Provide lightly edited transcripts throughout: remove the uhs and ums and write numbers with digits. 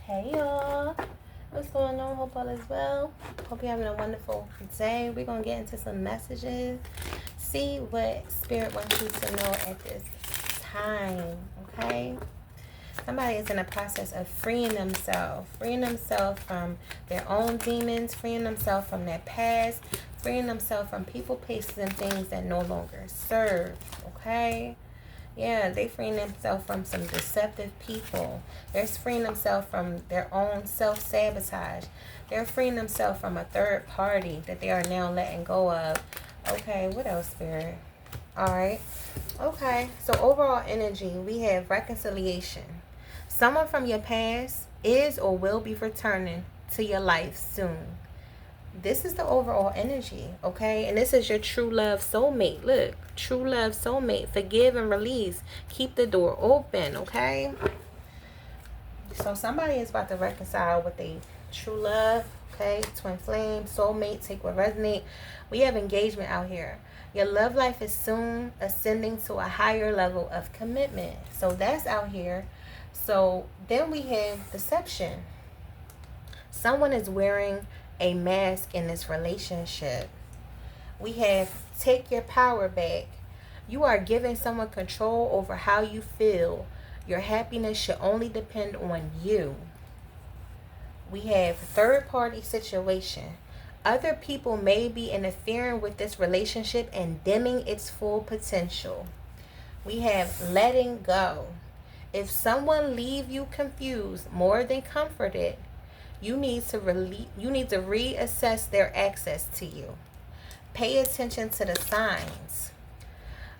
Hey y'all, what's going on? Hope all is well. Hope you're having a wonderful day. We're gonna get into some messages, see what spirit wants you to know at this time. Okay, somebody is in the process of freeing themselves from their own demons, freeing themselves from their past, freeing themselves from people, places, and things that no longer serve. Okay. Yeah, they freeing themselves from some deceptive people. They're freeing themselves from their own self-sabotage. They're freeing themselves from a third party that they are now letting go of. Okay, what else, Spirit? All right. Okay, so overall energy, we have reconciliation. Someone from your past is or will be returning to your life soon. This is the overall energy, okay? And this is your true love soulmate. Look, true love soulmate. Forgive and release. Keep the door open, okay? So somebody is about to reconcile with a true love, okay? Twin flame, soulmate, take what resonate. We have engagement out here. Your love life is soon ascending to a higher level of commitment. So that's out here. So then we have deception. Someone is wearing a mask in this relationship. We have take your power back. You are giving someone control over how you feel. Your happiness should only depend on you. We have third party situation. Other people may be interfering with this relationship and dimming its full potential. We have letting go. If someone leave you confused more than comforted, you need to reassess their access to you. Pay attention to the signs.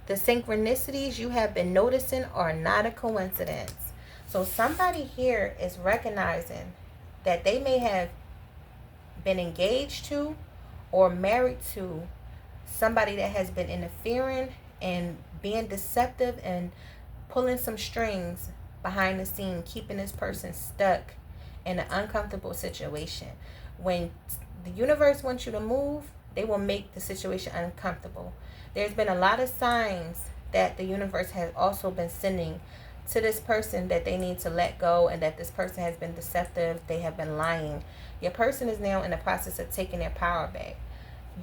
The synchronicities you have been noticing are not a coincidence. So somebody here is recognizing that they may have been engaged to or married to somebody that has been interfering and being deceptive and pulling some strings behind the scene, keeping this person stuck in an uncomfortable situation. When the universe wants you to move, they will make the situation uncomfortable. There's been a lot of signs that the universe has also been sending to this person that they need to let go, and that this person has been deceptive, they have been lying. Your person is now in the process of taking their power back.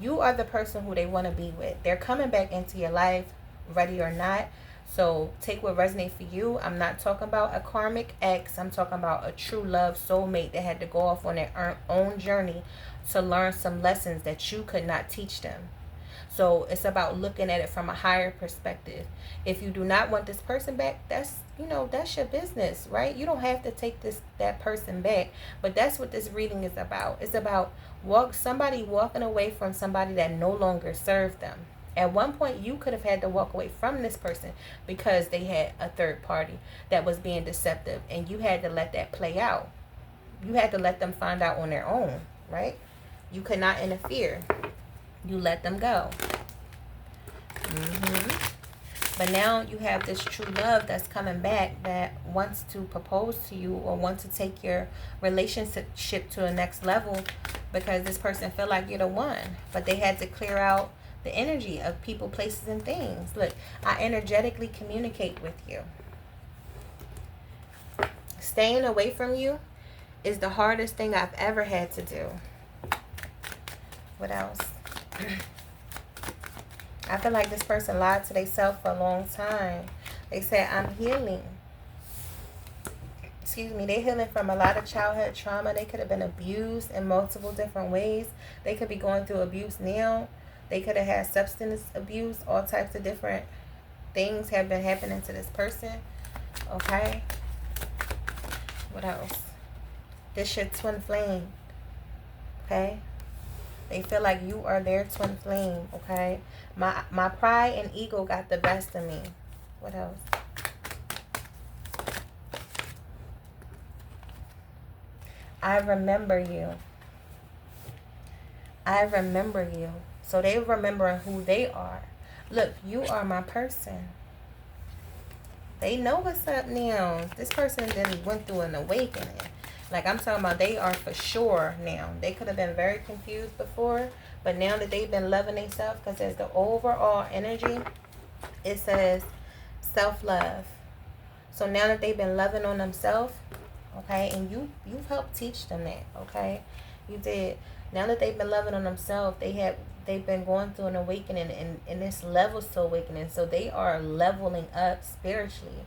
You are the person who they want to be with. They're coming back into your life, ready or not. So take what resonates for you. I'm not talking about a karmic ex. I'm talking about a true love soulmate that had to go off on their own journey to learn some lessons that you could not teach them. So it's about looking at it from a higher perspective. If you do not want this person back, that's your business, right? You don't have to take that person back. But that's what this reading is about. It's about somebody walking away from somebody that no longer served them. At one point, you could have had to walk away from this person because they had a third party that was being deceptive, and you had to let that play out. You had to let them find out on their own, right? You could not interfere. You let them go. But now you have this true love that's coming back that wants to propose to you or wants to take your relationship to a next level, because this person feel like you're the one. But they had to clear out the energy of people, places, and things. Look, I energetically communicate with you. Staying away from you is the hardest thing I've ever had to do. What else? I feel like this person lied to themselves for a long time. They said, I'm healing. Excuse me, they're healing from a lot of childhood trauma. They could have been abused in multiple different ways. They could be going through abuse now. They could have had substance abuse. All types of different things have been happening to this person. Okay. What else? This your twin flame. Okay. They feel like you are their twin flame. Okay. My pride and ego got the best of me. What else? I remember you. I remember you. So they remember who they are. Look, you are my person. They know what's up now. This person then went through an awakening. Like I'm talking about, they are for sure now. They could have been very confused before, but now that they've been loving themselves, because there's the overall energy, it says self-love. So now that they've been loving on themselves, okay? And you've helped teach them that, okay? You did. Now that they've been loving on themselves, they've been going through an awakening, and this levels to awakening. So they are leveling up spiritually,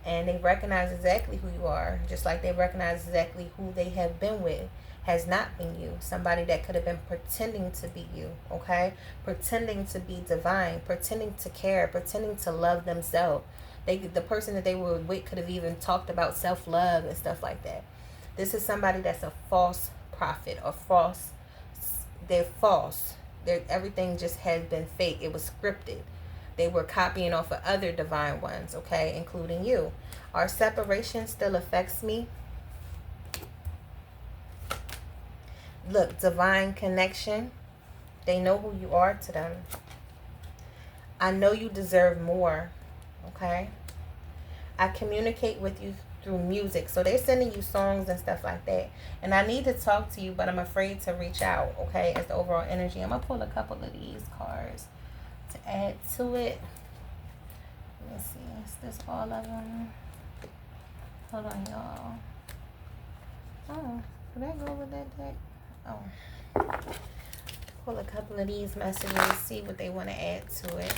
and they recognize exactly who you are, just like they recognize exactly who they have been with has not been you. Somebody that could have been pretending to be you, okay? Pretending to be divine, pretending to care, pretending to love themselves. The person that they were with could have even talked about self-love and stuff like that. This is somebody that's a false prophet or false. They're false. Everything just has been fake. It was scripted. They were copying off of other divine ones, okay, including you. Our separation still affects me. Look, divine connection. They know who you are to them. I know you deserve more, okay? I communicate with you through music. So they're sending you songs and stuff like that. And I need to talk to you, but I'm afraid to reach out, okay, as the overall energy. I'm going to pull a couple of these cards to add to it. Let me see. Is this all of them? Hold on, y'all. Oh, did I go with that deck? Oh. Pull a couple of these messages, see what they want to add to it.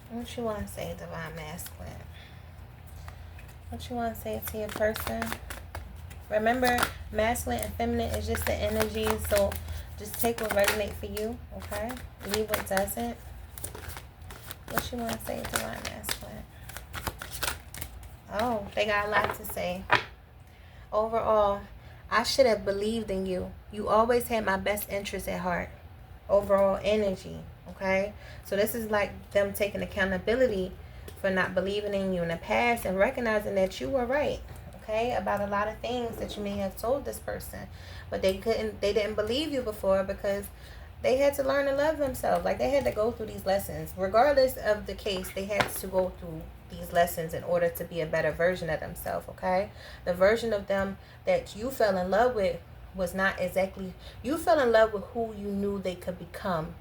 What you want to say, Divine Masculine? What you want to say to your person? Remember, masculine and feminine is just the energy, so just take what resonates for you, okay? Leave what doesn't. What you want to say, Divine Masculine? Oh, they got a lot to say. Overall, I should have believed in you. You always had my best interest at heart. Overall energy, okay? So this is like them taking accountability for not believing in you in the past and recognizing that you were right, okay, about a lot of things that you may have told this person, but they didn't believe you before because they had to learn to love themselves. Like, they had to go through these lessons. Regardless of the case, they had to go through these lessons in order to be a better version of themselves, okay? The version of them that you fell in love with was not exactly, you fell in love with who you knew they could become,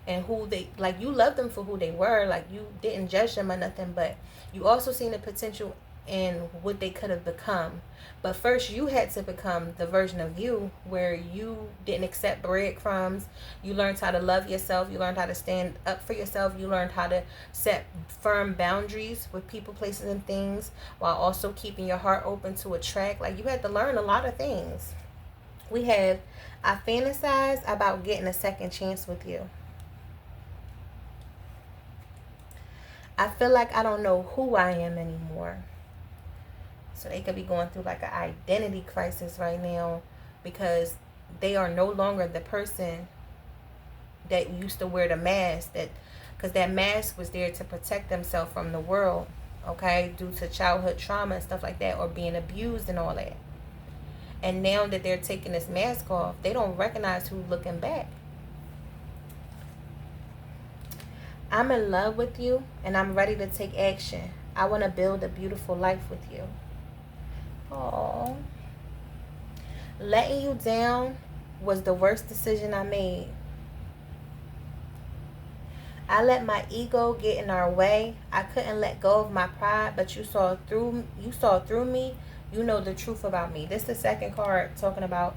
and who they, like, you loved them for who they were. Like, you didn't judge them or nothing, but you also seen the potential in what they could have become. But first, you had to become the version of you where you didn't accept breadcrumbs. You learned how to love yourself. You learned how to stand up for yourself. You learned how to set firm boundaries with people, places, and things, while also keeping your heart open to attract. Like, you had to learn a lot of things. I fantasize about getting a second chance with you. I feel like I don't know who I am anymore. So they could be going through like an identity crisis right now because they are no longer the person that used to wear the mask, because that mask was there to protect themselves from the world, okay, due to childhood trauma and stuff like that, or being abused and all that. And now that they're taking this mask off, they don't recognize who's looking back. I'm in love with you, and I'm ready to take action. I want to build a beautiful life with you. Oh, letting you down was the worst decision I made. I let my ego get in our way. I couldn't let go of my pride, but you saw through me. You know the truth about me. This is the second card talking about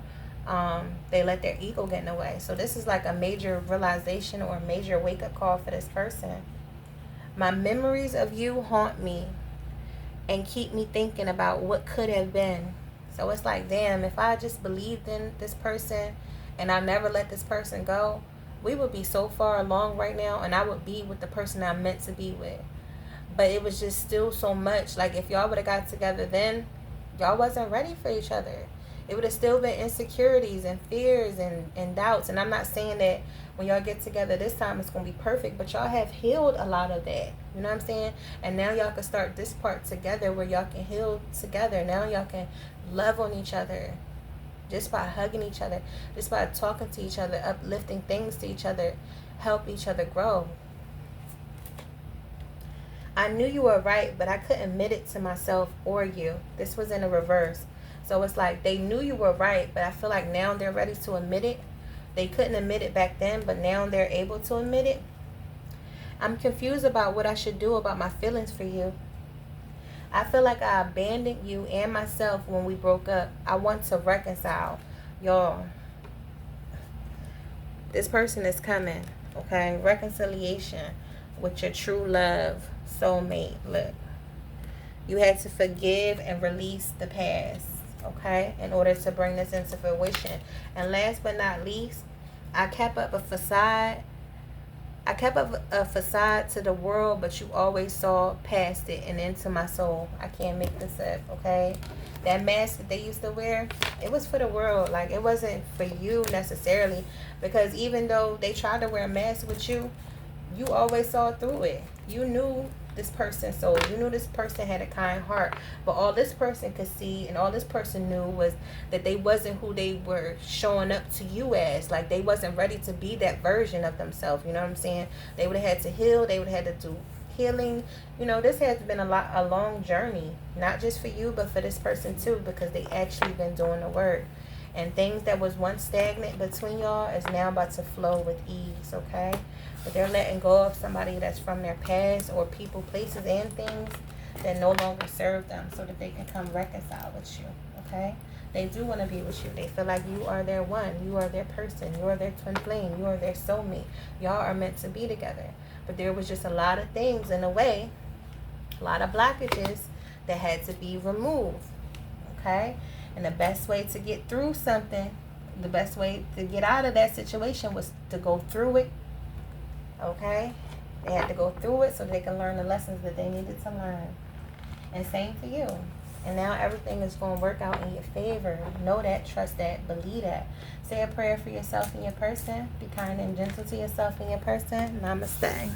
they let their ego get in the way. So this is like a major realization or a major wake-up call for this person. My memories of you haunt me and keep me thinking about what could have been. So it's like, damn, if I just believed in this person and I never let this person go, we would be so far along right now, and I would be with the person I'm meant to be with. But it was just still so much. Like, if y'all would have got together then, y'all wasn't ready for each other. It would have still been insecurities and fears and doubts. And I'm not saying that when y'all get together this time it's going to be perfect, but y'all have healed a lot of that. You know what I'm saying? And now y'all can start this part together where y'all can heal together. Now y'all can love on each other just by hugging each other, just by talking to each other, uplifting things to each other, help each other grow. I knew you were right, but I couldn't admit it to myself or you. This was in a reverse. So it's like they knew you were right, but I feel like now they're ready to admit it. They couldn't admit it back then, but now they're able to admit it. I'm confused about what I should do about my feelings for you. I feel like I abandoned you and myself when we broke up. I want to reconcile. Y'all, this person is coming, okay? Reconciliation with your true love, soulmate. Look, you had to forgive and release the past, okay, in order to bring this into fruition. And last but not least, I kept up a facade. I kept up a facade to the world, but you always saw past it and into my soul. I can't make this up, okay? That mask that they used to wear, it was for the world. Like, it wasn't for you necessarily. Because even though they tried to wear a mask with you, you always saw through it. You knew this person's soul. You knew this person had a kind heart. But all this person could see and all this person knew was that they wasn't who they were showing up to you as. Like, they wasn't ready to be that version of themselves. You know what I'm saying? They would have had to heal. They would have had to do healing. You know, this has been a long journey. Not just for you, but for this person too. Because they actually been doing the work. And things that was once stagnant between y'all is now about to flow with ease, okay? But they're letting go of somebody that's from their past, or people, places, and things that no longer serve them, so that they can come reconcile with you, okay? They do want to be with you. They feel like you are their one. You are their person. You are their twin flame. You are their soulmate. Y'all are meant to be together. But there was just a lot of things in the way, a lot of blockages that had to be removed, okay? And the best way to get through something, the best way to get out of that situation was to go through it, okay? They had to go through it so they can learn the lessons that they needed to learn. And same for you. And now everything is going to work out in your favor. Know that, trust that, believe that. Say a prayer for yourself and your person. Be kind and gentle to yourself and your person. Namaste.